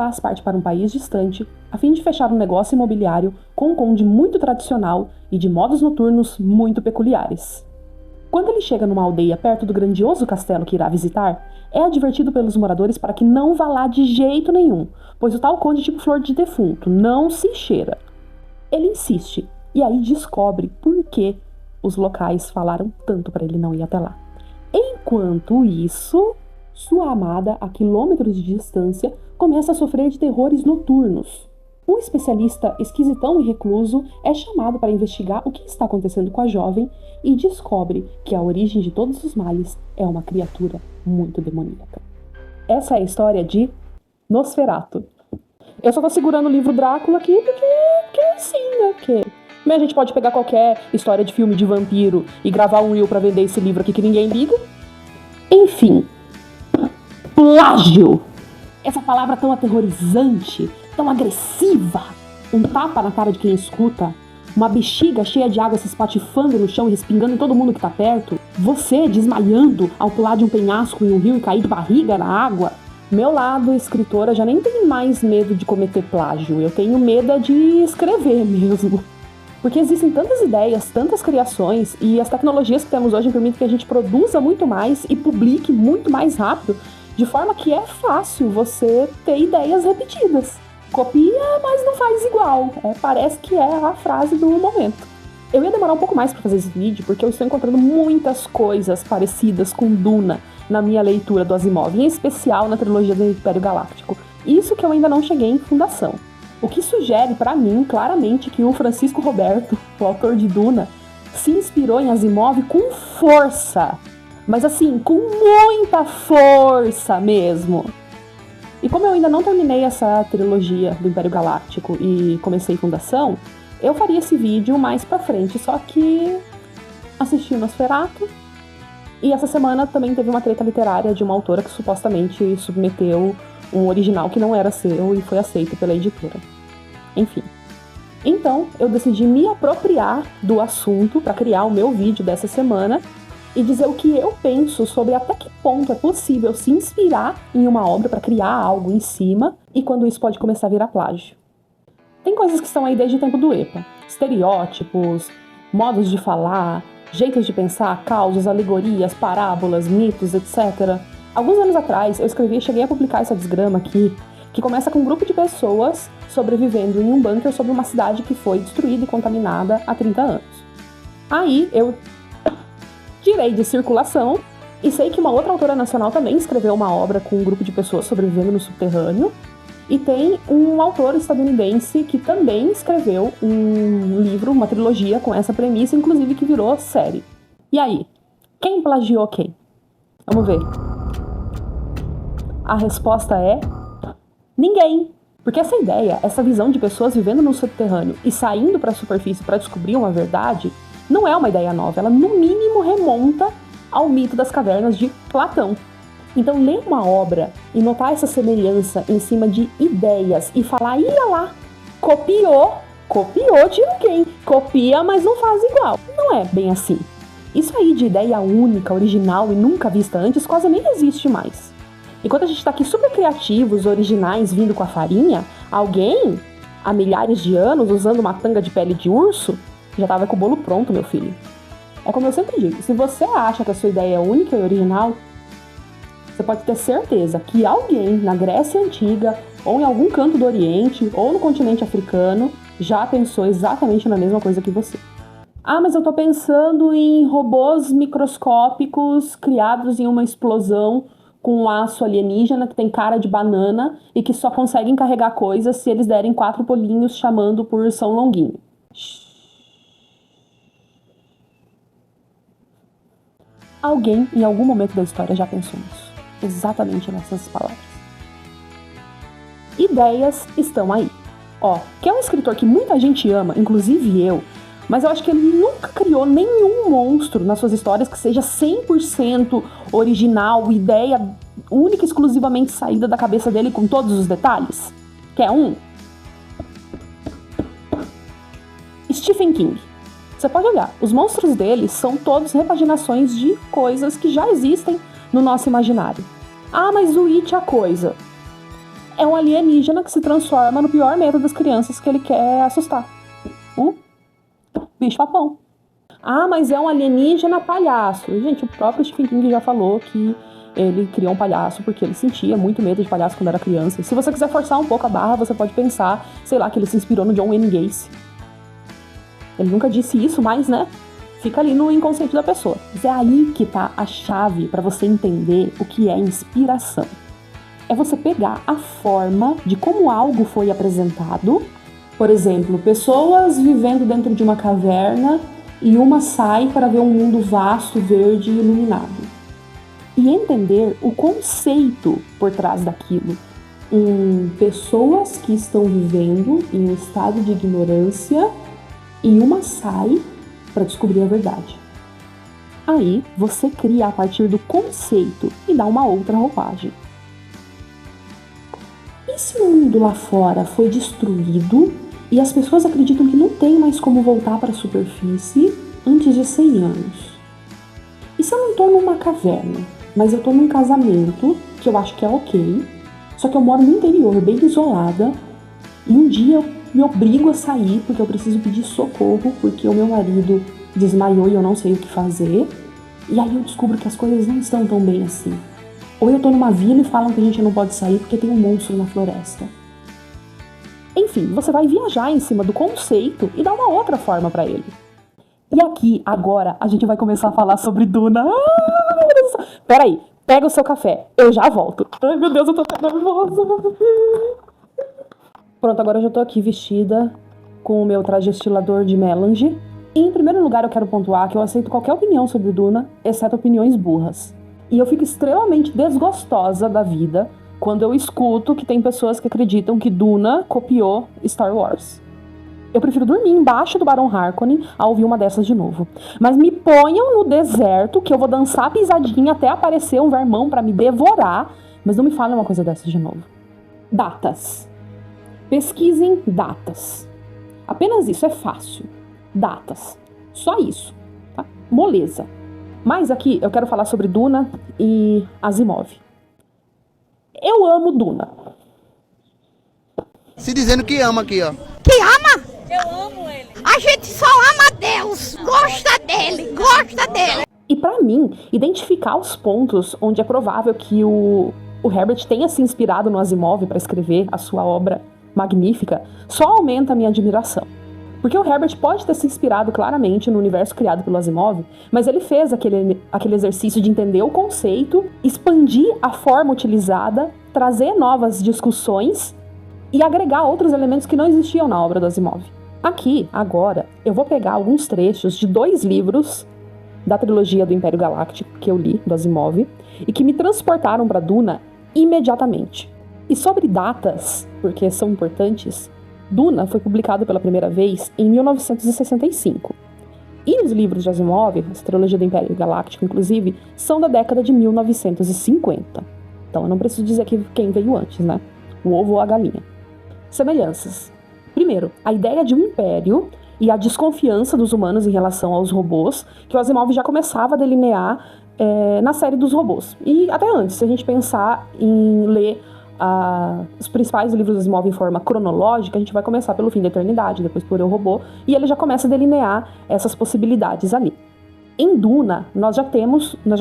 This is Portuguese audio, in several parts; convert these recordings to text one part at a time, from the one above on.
rapaz parte para um país distante a fim de fechar um negócio imobiliário com um conde muito tradicional e de modos noturnos muito peculiares. Quando ele chega numa aldeia perto do grandioso castelo que irá visitar, é advertido pelos moradores para que não vá lá de jeito nenhum, pois o tal conde é tipo flor de defunto, não se cheira. Ele insiste, e aí descobre por que os locais falaram tanto para ele não ir até lá. Enquanto isso, sua amada, a quilômetros de distância, começa a sofrer de terrores noturnos. Um especialista esquisitão e recluso é chamado para investigar o que está acontecendo com a jovem e descobre que a origem de todos os males é uma criatura muito demoníaca. Essa é a história de Nosferatu. Eu só tô segurando o livro Drácula aqui porque sim, né? Porque a gente pode pegar qualquer história de filme de vampiro e gravar um reel pra vender esse livro aqui que ninguém liga. Enfim. Plágio! Essa palavra tão aterrorizante, tão agressiva. Um tapa na cara de quem escuta. Uma bexiga cheia de água se espatifando no chão e respingando em todo mundo que tá perto. Você desmaiando ao pular de um penhasco em um rio e cair de barriga na água. Meu lado, escritora, já nem tem mais medo de cometer plágio. Eu tenho medo de escrever mesmo. Porque existem tantas ideias, tantas criações, e as tecnologias que temos hoje permitem que a gente produza muito mais e publique muito mais rápido, de forma que é fácil você ter ideias repetidas. Copia, mas não faz igual. Parece que é a frase do momento. Eu ia demorar um pouco mais para fazer esse vídeo, porque eu estou encontrando muitas coisas parecidas com Duna na minha leitura do Asimov, em especial na trilogia do Império Galáctico. Isso que eu ainda não cheguei em Fundação. O que sugere para mim claramente que o Francisco Roberto, o autor de Duna, se inspirou em Asimov com força. Mas assim, com muita força mesmo. E como eu ainda não terminei essa trilogia do Império Galáctico e comecei Fundação, eu faria esse vídeo mais pra frente, só que assisti o Nosferatu. E essa semana também teve uma treta literária de uma autora que supostamente submeteu um original que não era seu e foi aceito pela editora. Enfim. Então, eu decidi me apropriar do assunto para criar o meu vídeo dessa semana e dizer o que eu penso sobre até que ponto é possível se inspirar em uma obra para criar algo em cima e quando isso pode começar a virar plágio. Tem coisas que estão aí desde o tempo do EPA. Estereótipos, modos de falar, jeitos de pensar, causas, alegorias, parábolas, mitos, etc. Alguns anos atrás, eu escrevi e cheguei a publicar essa desgrama aqui, que começa com um grupo de pessoas sobrevivendo em um bunker sobre uma cidade que foi destruída e contaminada há 30 anos. Aí, eu tirei de circulação e sei que uma outra autora nacional também escreveu uma obra com um grupo de pessoas sobrevivendo no subterrâneo. E tem um autor estadunidense que também escreveu um livro, uma trilogia com essa premissa, inclusive que virou série. E aí? Quem plagiou quem? Vamos ver. A resposta é ninguém. Porque essa ideia, essa visão de pessoas vivendo no subterrâneo e saindo para a superfície para descobrir uma verdade, não é uma ideia nova. Ela, no mínimo, remonta ao mito das cavernas de Platão. Então, ler uma obra e notar essa semelhança em cima de ideias e falar, ia lá, copiou de alguém. Copia, mas não faz igual. Não é bem assim. Isso aí de ideia única, original e nunca vista antes quase nem existe mais. Enquanto a gente tá aqui super criativos, originais, vindo com a farinha, alguém, há milhares de anos, usando uma tanga de pele de urso, já tava com o bolo pronto, meu filho. É como eu sempre digo, se você acha que a sua ideia é única e original, você pode ter certeza que alguém na Grécia Antiga, ou em algum canto do Oriente, ou no continente africano, já pensou exatamente na mesma coisa que você. Ah, mas eu tô pensando em robôs microscópicos criados em uma explosão com um laço alienígena que tem cara de banana e que só conseguem carregar coisas se eles derem 4 pulinhos chamando por São Longuinho. Alguém, em algum momento da história, já pensou nisso. Exatamente nessas palavras. Ideias estão aí. Que é um escritor que muita gente ama, inclusive eu, mas eu acho que ele nunca criou nenhum monstro nas suas histórias que seja 100% original, ideia única e exclusivamente saída da cabeça dele com todos os detalhes. Quer um? Stephen King. Você pode olhar, os monstros dele são todos repaginações de coisas que já existem no nosso imaginário. Ah, mas o It é a coisa. é um alienígena que se transforma no pior medo das crianças que ele quer assustar. O bicho-papão. Ah, mas é um alienígena palhaço. Gente, o próprio Stephen King já falou que ele criou um palhaço porque ele sentia muito medo de palhaço quando era criança. E se você quiser forçar um pouco a barra, você pode pensar, sei lá, que ele se inspirou no John Wayne Gacy. Ele nunca disse isso, mas, né, fica ali no inconsciente da pessoa. Mas é aí que tá a chave para você entender o que é inspiração. É você pegar a forma de como algo foi apresentado. Por exemplo, pessoas vivendo dentro de uma caverna e uma sai para ver um mundo vasto, verde e iluminado. E entender o conceito por trás daquilo. Pessoas que estão vivendo em um estado de ignorância e uma sai para descobrir a verdade. Aí você cria a partir do conceito e dá uma outra roupagem. E se o mundo lá fora foi destruído e as pessoas acreditam que não tem mais como voltar para a superfície antes de 100 anos? E se eu não tô numa caverna, mas eu tô num casamento, que eu acho que é ok, só que eu moro no interior, bem isolada, e um dia eu me obrigo a sair porque eu preciso pedir socorro, porque o meu marido desmaiou e eu não sei o que fazer, e aí eu descubro que as coisas não estão tão bem assim. Ou eu tô numa vila e falam que a gente não pode sair porque tem um monstro na floresta. Enfim, você vai viajar em cima do conceito e dar uma outra forma pra ele. E aqui, agora, a gente vai começar a falar sobre Duna. Peraí, pega o seu café, eu já volto. Ai, meu Deus, eu tô até nervosa. Pronto, agora eu já tô aqui vestida com o meu traje estilador de melange. E em primeiro lugar eu quero pontuar que eu aceito qualquer opinião sobre Duna, exceto opiniões burras. E eu fico extremamente desgostosa da vida quando eu escuto que tem pessoas que acreditam que Duna copiou Star Wars. Eu prefiro dormir embaixo do Barão Harkonnen a ouvir uma dessas de novo. Mas me ponham no deserto que eu vou dançar pisadinha até aparecer um vermão pra me devorar. Mas não me falem uma coisa dessas de novo. Datas. Pesquisem datas. Apenas isso, é fácil. Datas. Só isso. Tá? Moleza. Mas aqui eu quero falar sobre Duna e Asimov. Eu amo Duna. Se dizendo que ama aqui, ó. Que ama? Eu amo ele. A gente só ama Deus. Gosta dele, gosta dele. E pra mim, identificar os pontos onde é provável que o Herbert tenha se inspirado no Asimov para escrever a sua obra magnífica só aumenta a minha admiração. Porque o Herbert pode ter se inspirado claramente no universo criado pelo Asimov, mas ele fez aquele exercício de entender o conceito, expandir a forma utilizada, trazer novas discussões e agregar outros elementos que não existiam na obra do Asimov. Aqui, agora, eu vou pegar alguns trechos de 2 livros da trilogia do Império Galáctico que eu li, do Asimov, e que me transportaram para Duna imediatamente. E sobre datas, porque são importantes, Duna foi publicado pela primeira vez em 1965. E os livros de Asimov, a trilogia do Império Galáctico, inclusive, são da década de 1950. Então eu não preciso dizer aqui quem veio antes, né? O ovo ou a galinha. Semelhanças. Primeiro, a ideia de um império e a desconfiança dos humanos em relação aos robôs, que o Asimov já começava a delinear na série dos robôs. E até antes, se a gente pensar em ler os principais livros do Asimov em forma cronológica, a gente vai começar pelo Fim da Eternidade, depois por Eu, Robô, e ele já começa a delinear essas possibilidades ali. Em Duna, nós já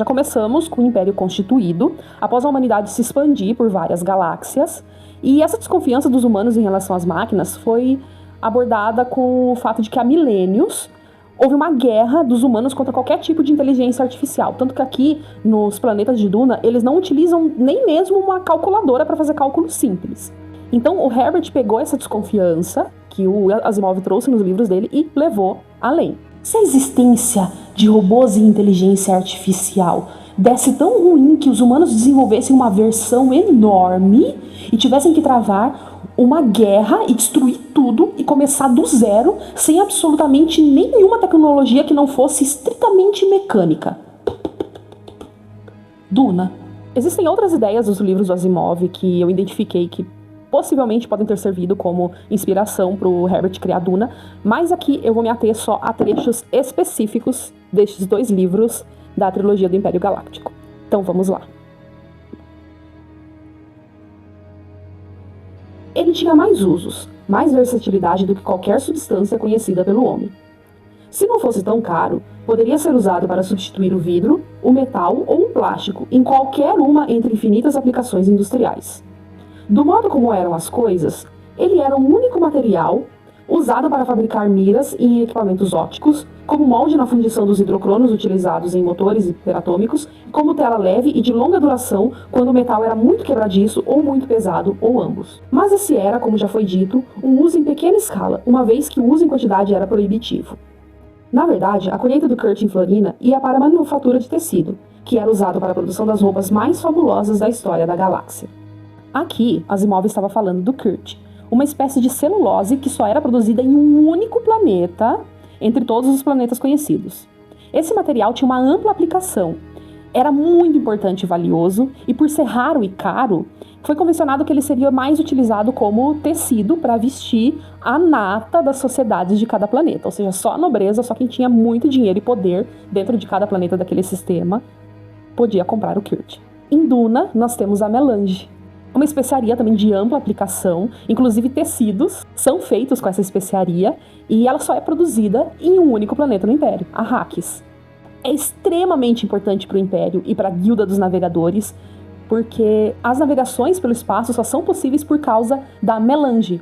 começamos com o Império constituído, após a humanidade se expandir por várias galáxias, e essa desconfiança dos humanos em relação às máquinas foi abordada com o fato de que há milênios houve uma guerra dos humanos contra qualquer tipo de inteligência artificial. Tanto que aqui, nos planetas de Duna, eles não utilizam nem mesmo uma calculadora para fazer cálculos simples. Então o Herbert pegou essa desconfiança que o Asimov trouxe nos livros dele e levou além. Se a existência de robôs e inteligência artificial desse tão ruim que os humanos desenvolvessem uma versão enorme e tivessem que travar uma guerra e destruir tudo e começar do zero sem absolutamente nenhuma tecnologia que não fosse estritamente mecânica. Duna. Existem outras ideias dos livros do Asimov que eu identifiquei que possivelmente podem ter servido como inspiração para o Herbert criar Duna, mas aqui eu vou me ater só a trechos específicos destes 2 livros da trilogia do Império Galáctico. Então vamos lá. Ele tinha mais usos, mais versatilidade do que qualquer substância conhecida pelo homem. Se não fosse tão caro, poderia ser usado para substituir o vidro, o metal ou o plástico em qualquer uma entre infinitas aplicações industriais. Do modo como eram as coisas, ele era um único material usado para fabricar miras e equipamentos ópticos, como molde na fundição dos hidrocronos utilizados em motores hiperatômicos, como tela leve e de longa duração quando o metal era muito quebradiço ou muito pesado, ou ambos. Mas esse era, como já foi dito, um uso em pequena escala, uma vez que o uso em quantidade era proibitivo. Na verdade, a colheita do Kurt em Florina ia para a manufatura de tecido, que era usado para a produção das roupas mais fabulosas da história da galáxia. Aqui, Asimov estava falando do Kurt, uma espécie de celulose que só era produzida em um único planeta entre todos os planetas conhecidos. Esse material tinha uma ampla aplicação, era muito importante e valioso, e por ser raro e caro, foi convencionado que ele seria mais utilizado como tecido para vestir a nata das sociedades de cada planeta, ou seja, só a nobreza, só quem tinha muito dinheiro e poder dentro de cada planeta daquele sistema podia comprar o Kurt. Em Duna, nós temos a melange, uma especiaria também de ampla aplicação, inclusive tecidos são feitos com essa especiaria e ela só é produzida em um único planeta no Império, Arrakis. É extremamente importante para o Império e para a Guilda dos Navegadores, porque as navegações pelo espaço só são possíveis por causa da melange.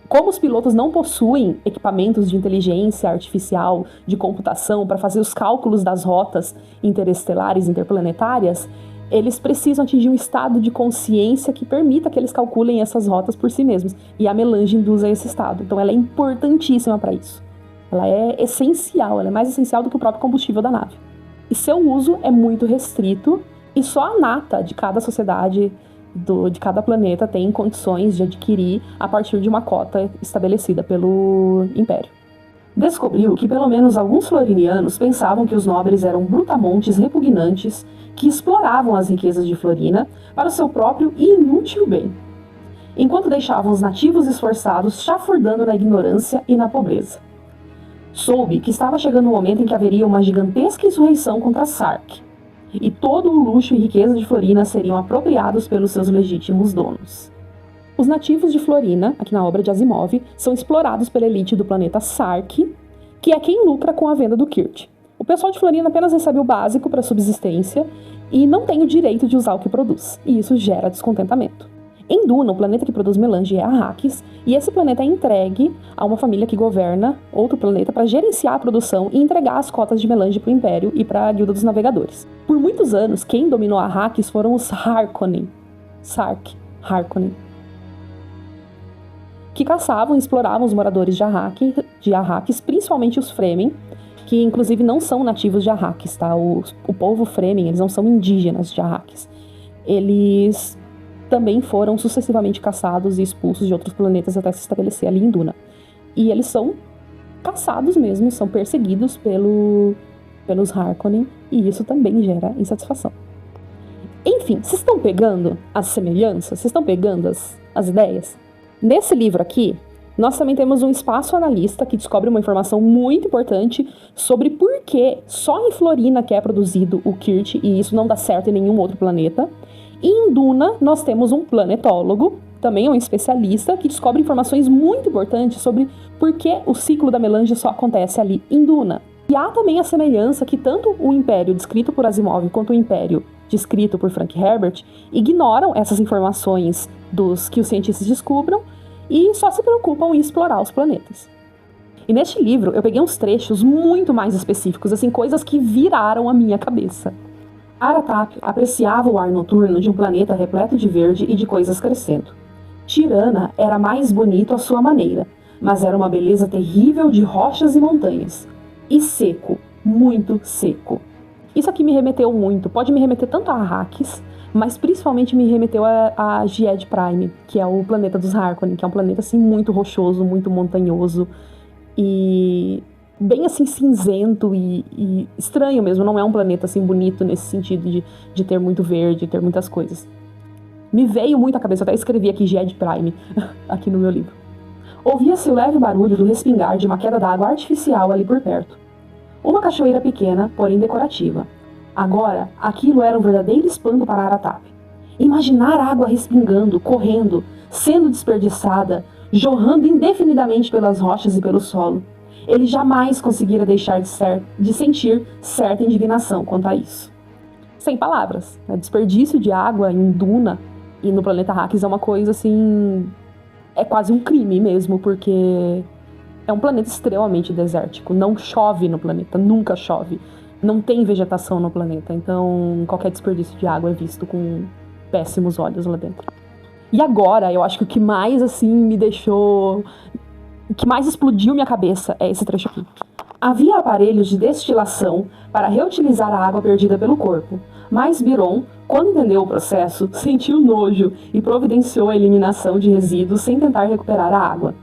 Como os pilotos não possuem equipamentos de inteligência artificial, de computação para fazer os cálculos das rotas interestelares, interplanetárias, eles precisam atingir um estado de consciência que permita que eles calculem essas rotas por si mesmos. E a melange induz a esse estado. Então ela é importantíssima para isso. Ela é essencial, ela é mais essencial do que o próprio combustível da nave. E seu uso é muito restrito e só a nata de cada sociedade, de cada planeta, tem condições de adquirir a partir de uma cota estabelecida pelo Império. Descobriu que pelo menos alguns florinianos pensavam que os nobres eram brutamontes repugnantes que exploravam as riquezas de Florina para o seu próprio e inútil bem, enquanto deixavam os nativos esforçados chafurdando na ignorância e na pobreza. Soube que estava chegando o momento em que haveria uma gigantesca insurreição contra Sark, e todo o luxo e riqueza de Florina seriam apropriados pelos seus legítimos donos. Os nativos de Florina, aqui na obra de Asimov, são explorados pela elite do planeta Sark, que é quem lucra com a venda do Kurt. O pessoal de Florina apenas recebe o básico para subsistência e não tem o direito de usar o que produz, e isso gera descontentamento. Em Duna, o planeta que produz melange é Arrakis, e esse planeta é entregue a uma família que governa outro planeta para gerenciar a produção e entregar as cotas de melange para o Império e para a Guilda dos Navegadores. Por muitos anos, quem dominou Arrakis foram os Harkonnen, Harkonnen, que caçavam e exploravam os moradores de Arrakis, principalmente os Fremen, que inclusive não são nativos de Arrakis, tá? O povo Fremen, eles não são indígenas de Arrakis. Eles também foram sucessivamente caçados e expulsos de outros planetas até se estabelecer ali em Duna. E eles são caçados mesmo, são perseguidos pelos Harkonnen, e isso também gera insatisfação. Enfim, vocês estão pegando as semelhanças? Vocês estão pegando as ideias? Nesse livro aqui, nós também temos um espaço analista que descobre uma informação muito importante sobre por que só em Florina que é produzido o Kurt e isso não dá certo em nenhum outro planeta. E em Duna, nós temos um planetólogo, também um especialista, que descobre informações muito importantes sobre por que o ciclo da melange só acontece ali em Duna. E há também a semelhança que tanto o Império descrito por Asimov quanto o Império descrito por Frank Herbert ignoram essas informações dos que os cientistas descubram e só se preocupam em explorar os planetas. E neste livro eu peguei uns trechos muito mais específicos, assim, coisas que viraram a minha cabeça. Aratap apreciava o ar noturno de um planeta repleto de verde e de coisas crescendo. Tirana era mais bonito à sua maneira, mas era uma beleza terrível de rochas e montanhas. E seco, muito seco. Isso aqui me remeteu muito, pode me remeter tanto a Arrakis, mas principalmente me remeteu a Gied Prime, que é o planeta dos Harkonnen, que é um planeta assim muito rochoso, muito montanhoso e bem assim cinzento e estranho mesmo, não é um planeta assim bonito nesse sentido de ter muito verde, ter muitas coisas. Me veio muito à cabeça, eu até escrevi aqui Gied Prime, aqui no meu livro. Ouvia-se o leve barulho do respingar de uma queda d'água artificial ali por perto. Uma cachoeira pequena, porém decorativa. Agora, aquilo era um verdadeiro espanto para Aratap. Imaginar água respingando, correndo, sendo desperdiçada, jorrando indefinidamente pelas rochas e pelo solo. Ele jamais conseguira deixar de sentir certa indignação quanto a isso. Sem palavras, né? Desperdício de água em Duna e no planeta Arrakis é uma coisa assim... é quase um crime mesmo, porque é um planeta extremamente desértico. Não chove no planeta, nunca chove. Não tem vegetação no planeta, então qualquer desperdício de água é visto com péssimos olhos lá dentro. E agora, eu acho que o que mais, assim, me deixou... o que mais explodiu minha cabeça é esse trecho aqui. Havia aparelhos de destilação para reutilizar a água perdida pelo corpo, mas Byron, quando entendeu o processo, sentiu nojo e providenciou a eliminação de resíduos sem tentar recuperar a água.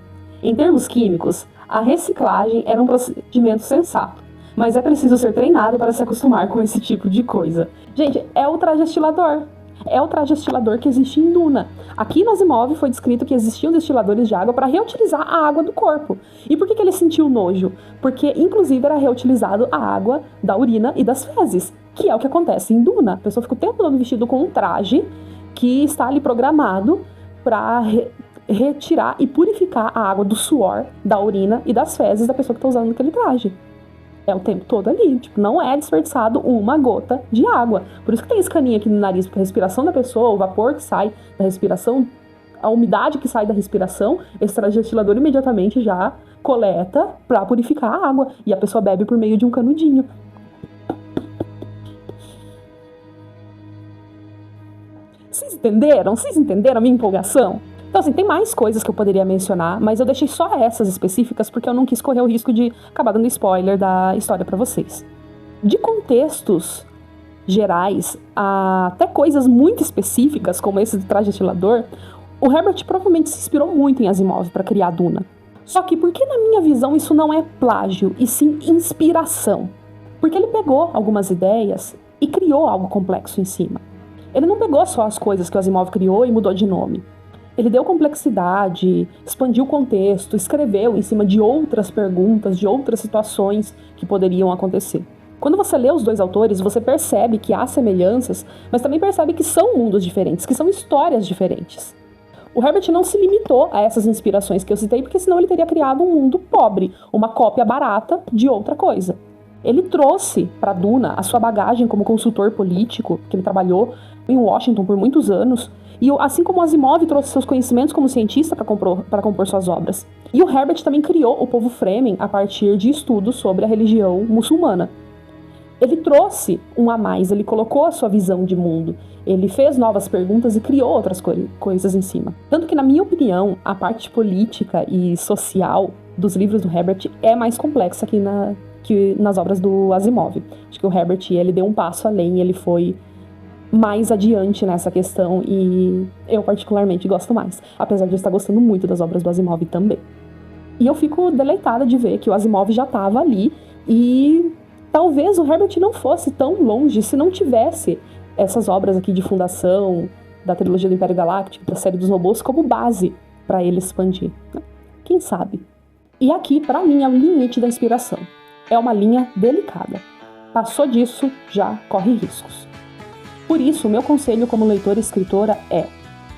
Em termos químicos, a reciclagem era um procedimento sensato, mas é preciso ser treinado para se acostumar com esse tipo de coisa. Gente, é o trajestilador. É o trajestilador que existe em Duna. Aqui no Asimov foi descrito que existiam destiladores de água para reutilizar a água do corpo. E por que ele sentiu nojo? Porque, inclusive, era reutilizado a água da urina e das fezes, que é o que acontece em Duna. A pessoa fica o tempo todo vestido com um traje que está ali programado para retirar e purificar a água do suor, da urina e das fezes da pessoa que está usando aquele traje. É o tempo todo ali, tipo, não é desperdiçado uma gota de água. Por isso que tem esse caninho aqui no nariz, porque a respiração da pessoa, o vapor que sai da respiração, a umidade que sai da respiração, esse trajestilador imediatamente já coleta para purificar a água. E a pessoa bebe por meio de um canudinho. Vocês entenderam? Vocês entenderam a minha empolgação? Então, assim, tem mais coisas que eu poderia mencionar, mas eu deixei só essas específicas porque eu não quis correr o risco de acabar dando spoiler da história pra vocês. De contextos gerais, até coisas muito específicas, como esse do trajestilador, o Herbert provavelmente se inspirou muito em Asimov para criar Duna. Só que por que, na minha visão, isso não é plágio, e sim inspiração? Porque ele pegou algumas ideias e criou algo complexo em cima. Ele não pegou só as coisas que o Asimov criou e mudou de nome. Ele deu complexidade, expandiu o contexto, escreveu em cima de outras perguntas, de outras situações que poderiam acontecer. Quando você lê os dois autores, você percebe que há semelhanças, mas também percebe que são mundos diferentes, que são histórias diferentes. O Herbert não se limitou a essas inspirações que eu citei, porque senão ele teria criado um mundo pobre, uma cópia barata de outra coisa. Ele trouxe para Duna a sua bagagem como consultor político, que ele trabalhou em Washington por muitos anos, e assim como Asimov trouxe seus conhecimentos como cientista para compor suas obras. E o Herbert também criou o povo Fremen a partir de estudos sobre a religião muçulmana. Ele trouxe um a mais, ele colocou a sua visão de mundo, ele fez novas perguntas e criou outras coisas em cima. Tanto que, na minha opinião, a parte política e social dos livros do Herbert é mais complexa que nas obras do Asimov. Acho que o Herbert, ele deu um passo além, ele foi mais adiante nessa questão e eu particularmente gosto mais, apesar de eu estar gostando muito das obras do Asimov também. E eu fico deleitada de ver que o Asimov já estava ali e talvez o Herbert não fosse tão longe se não tivesse essas obras aqui de fundação, da trilogia do Império Galáctico, da série dos robôs, como base para ele expandir. Quem sabe? E aqui, para mim, é o limite da inspiração. É uma linha delicada. Passou disso, já corre riscos. Por isso, o meu conselho como leitora e escritora é: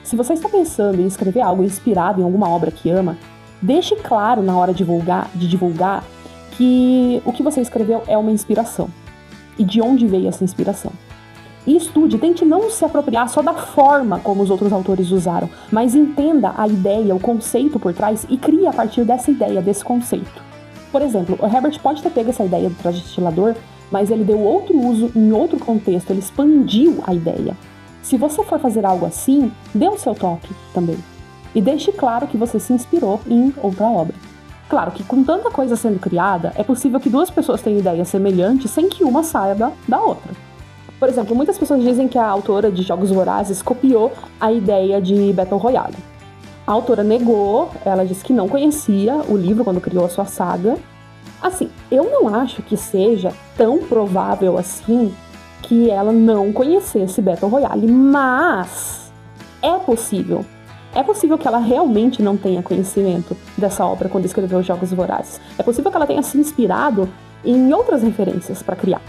se você está pensando em escrever algo inspirado em alguma obra que ama, deixe claro na hora de divulgar que o que você escreveu é uma inspiração. E de onde veio essa inspiração. E estude, tente não se apropriar só da forma como os outros autores usaram, mas entenda a ideia, o conceito por trás e crie a partir dessa ideia, desse conceito. Por exemplo, o Herbert pode ter pego essa ideia do trajestilador, mas ele deu outro uso em outro contexto, ele expandiu a ideia. Se você for fazer algo assim, dê o seu toque também. E deixe claro que você se inspirou em outra obra. Claro que com tanta coisa sendo criada, é possível que duas pessoas tenham ideias semelhantes sem que uma saiba da outra. Por exemplo, muitas pessoas dizem que a autora de Jogos Vorazes copiou a ideia de Battle Royale. A autora negou, ela disse que não conhecia o livro quando criou a sua saga. Assim, eu não acho que seja tão provável assim que ela não conhecesse Battle Royale, mas é possível. É possível que ela realmente não tenha conhecimento dessa obra quando escreveu Jogos Vorazes. É possível que ela tenha se inspirado em outras referências para criar.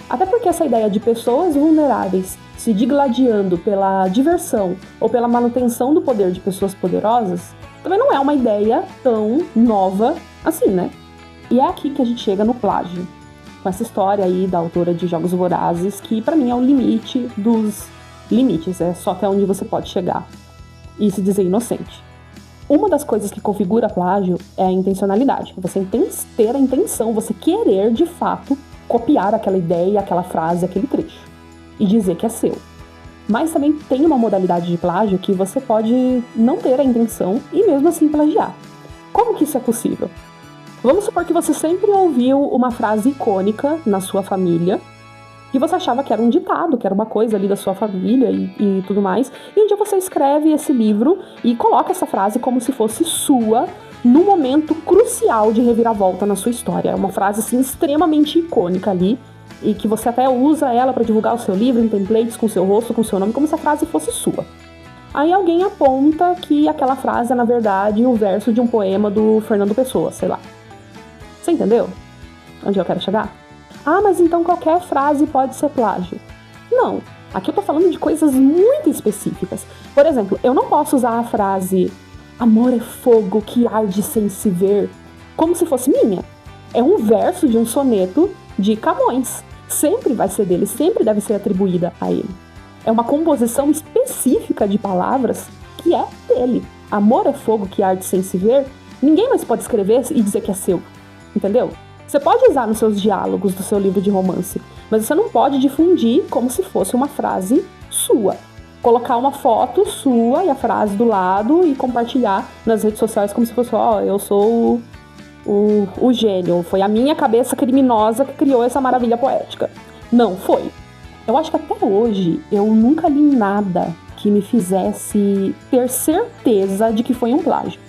Até porque essa ideia de pessoas vulneráveis se digladiando pela diversão ou pela manutenção do poder de pessoas poderosas também não é uma ideia tão nova assim, né? E é aqui que a gente chega no plágio, com essa história aí da autora de Jogos Vorazes, que pra mim é o limite dos limites, é só até onde você pode chegar e se dizer inocente. Uma das coisas que configura plágio é a intencionalidade. Você ter a intenção, você querer de fato copiar aquela ideia, aquela frase, aquele trecho e dizer que é seu. Mas também tem uma modalidade de plágio que você pode não ter a intenção e mesmo assim plagiar. Como que isso é possível? Vamos supor que você sempre ouviu uma frase icônica na sua família e você achava que era um ditado, que era uma coisa ali da sua família e tudo mais. E um dia você escreve esse livro e coloca essa frase como se fosse sua no momento crucial de reviravolta na sua história. É uma frase assim extremamente icônica ali e que você até usa ela para divulgar o seu livro em templates com seu rosto, com seu nome, como se a frase fosse sua. Aí alguém aponta que aquela frase é, na verdade, o verso de um poema do Fernando Pessoa, sei lá. Você entendeu onde eu quero chegar? Ah, mas então qualquer frase pode ser plágio. Não, aqui eu tô falando de coisas muito específicas. Por exemplo, eu não posso usar a frase amor é fogo que arde sem se ver como se fosse minha. É um verso de um soneto de Camões. Sempre vai ser dele, sempre deve ser atribuída a ele. É uma composição específica de palavras que é dele. Amor é fogo que arde sem se ver. Ninguém mais pode escrever e dizer que é seu. Entendeu? Você pode usar nos seus diálogos do seu livro de romance, mas você não pode difundir como se fosse uma frase sua. Colocar uma foto sua e a frase do lado e compartilhar nas redes sociais como se fosse, eu sou o gênio, foi a minha cabeça criminosa que criou essa maravilha poética. Não foi. Eu acho que até hoje eu nunca li nada que me fizesse ter certeza de que foi um plágio.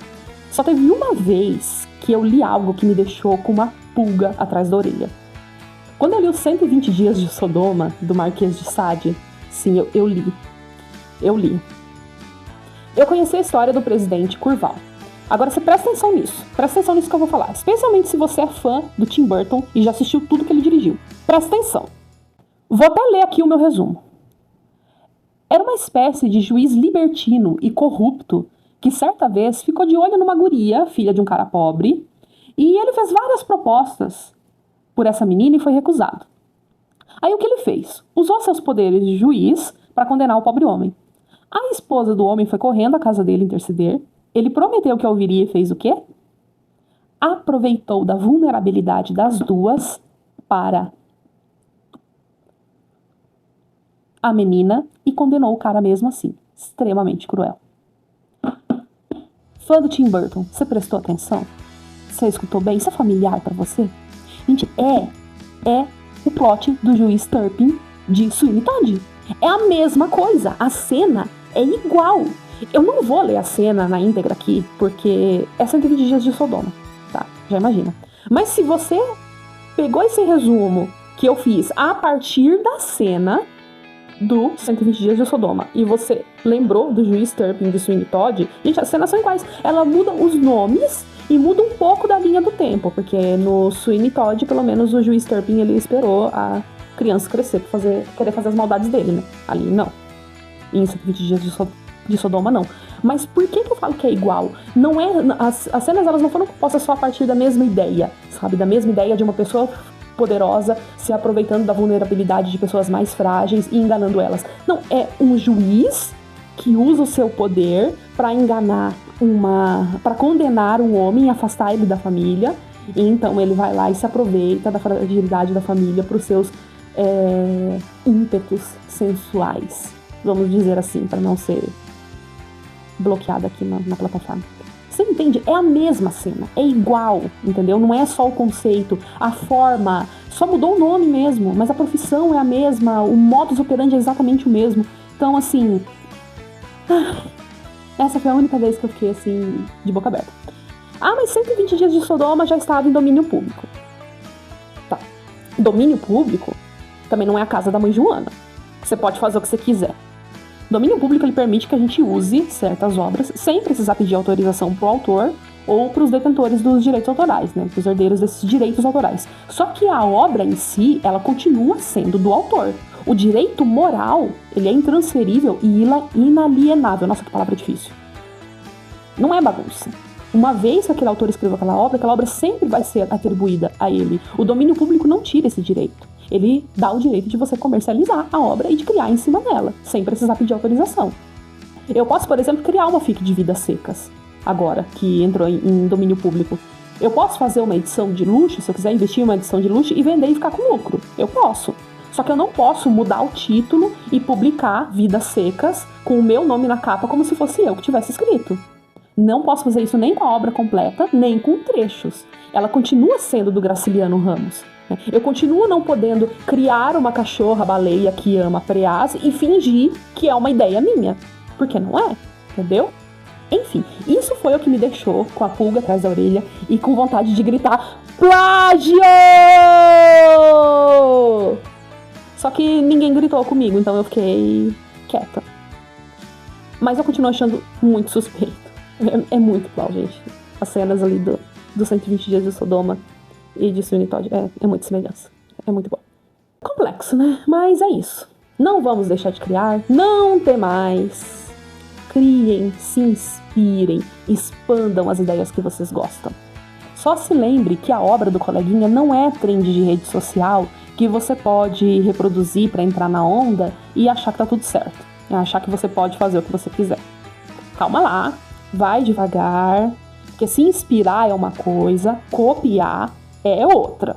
Só teve uma vez que eu li algo que me deixou com uma pulga atrás da orelha. Quando eu li os 120 Dias de Sodoma, do Marquês de Sade, sim, eu li. Eu conheci a história do presidente Curval. Agora você presta atenção nisso que eu vou falar, especialmente se você é fã do Tim Burton e já assistiu tudo que ele dirigiu. Presta atenção. Vou até ler aqui o meu resumo. Era uma espécie de juiz libertino e corrupto que certa vez ficou de olho numa guria, filha de um cara pobre, e ele fez várias propostas por essa menina e foi recusado. Aí o que ele fez? Usou seus poderes de juiz para condenar o pobre homem. A esposa do homem foi correndo à casa dele interceder. Ele prometeu que a ouviria e fez o quê? Aproveitou da vulnerabilidade das duas para a menina e condenou o cara mesmo assim. Extremamente cruel. Fã do Tim Burton, você prestou atenção? Você escutou bem? Isso é familiar pra você? Gente, é o plot do juiz Turpin de Sweeney Todd. É a mesma coisa, a cena é igual. Eu não vou ler a cena na íntegra aqui, porque é 120 Dias de Sodoma, tá? Já imagina. Mas se você pegou esse resumo que eu fiz a partir da cena do 120 Dias de Sodoma e você lembrou do juiz Turpin de Sweeney Todd, gente, as cenas são iguais. Ela muda os nomes e muda um pouco da linha do tempo, porque no Sweeney Todd, pelo menos o juiz Turpin, ele esperou a criança crescer pra querer fazer as maldades dele, né? Ali não. Em 120 Dias de Sodoma, não. Mas por que eu falo que é igual? Não é, as cenas, elas não foram compostas só a partir da mesma ideia, sabe? Da mesma ideia de uma pessoa poderosa se aproveitando da vulnerabilidade de pessoas mais frágeis e enganando elas. Não, é um juiz que usa o seu poder para enganar para condenar um homem e afastar ele da família. E então ele vai lá e se aproveita da fragilidade da família para os seus ímpetos sensuais, vamos dizer assim, para não ser bloqueada aqui na plataforma. Você entende? É a mesma cena, é igual, entendeu? Não é só o conceito, a forma, só mudou o nome mesmo, mas a profissão é a mesma, o modus operandi é exatamente o mesmo. Então, assim, essa foi a única vez que eu fiquei, assim, de boca aberta. Ah, mas 120 Dias de Sodoma já estava em domínio público. Tá. Domínio público também não é a casa da mãe Joana. Você pode fazer o que você quiser. Domínio público, ele permite que a gente use certas obras sem precisar pedir autorização pro autor ou para os detentores dos direitos autorais, né, para os herdeiros desses direitos autorais. Só que a obra em si, ela continua sendo do autor. O direito moral, ele é intransferível e inalienável. Nossa, que palavra difícil. Não é bagunça. Uma vez que aquele autor escreveu aquela obra sempre vai ser atribuída a ele. O domínio público não tira esse direito. Ele dá o direito de você comercializar a obra e de criar em cima dela, sem precisar pedir autorização. Eu posso, por exemplo, criar uma fic de Vidas Secas, agora que entrou em domínio público. Eu posso fazer uma edição de luxo, se eu quiser investir em uma edição de luxo e vender e ficar com lucro. Eu posso. Só que eu não posso mudar o título e publicar Vidas Secas com o meu nome na capa como se fosse eu que tivesse escrito. Não posso fazer isso nem com a obra completa, nem com trechos. Ela continua sendo do Graciliano Ramos. Eu continuo não podendo criar uma cachorra-baleia que ama preás e fingir que é uma ideia minha. Porque não é, entendeu? Enfim, isso foi o que me deixou com a pulga atrás da orelha e com vontade de gritar plágio! Só que ninguém gritou comigo, então eu fiquei quieta. Mas eu continuo achando muito suspeito. É muito igual, gente. As cenas ali do 120 Dias de Sodoma e de Sweeney Todd é muita semelhança. É muito bom. Complexo, né? Mas é isso. Não vamos deixar de criar. Não tem mais. Criem, se inspirem, expandam as ideias que vocês gostam. Só se lembre que a obra do coleguinha não é trend de rede social que você pode reproduzir para entrar na onda e achar que tá tudo certo. Achar que você pode fazer o que você quiser. Calma lá. Vai devagar, porque se inspirar é uma coisa, copiar é outra.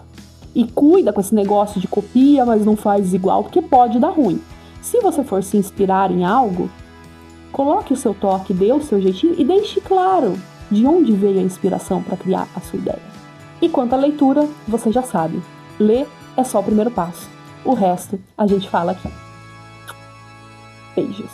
E cuida com esse negócio de copia, mas não faz igual, porque pode dar ruim. Se você for se inspirar em algo, coloque o seu toque, dê o seu jeitinho e deixe claro de onde veio a inspiração para criar a sua ideia. E quanto à leitura, você já sabe, ler é só o primeiro passo. O resto a gente fala aqui. Beijo.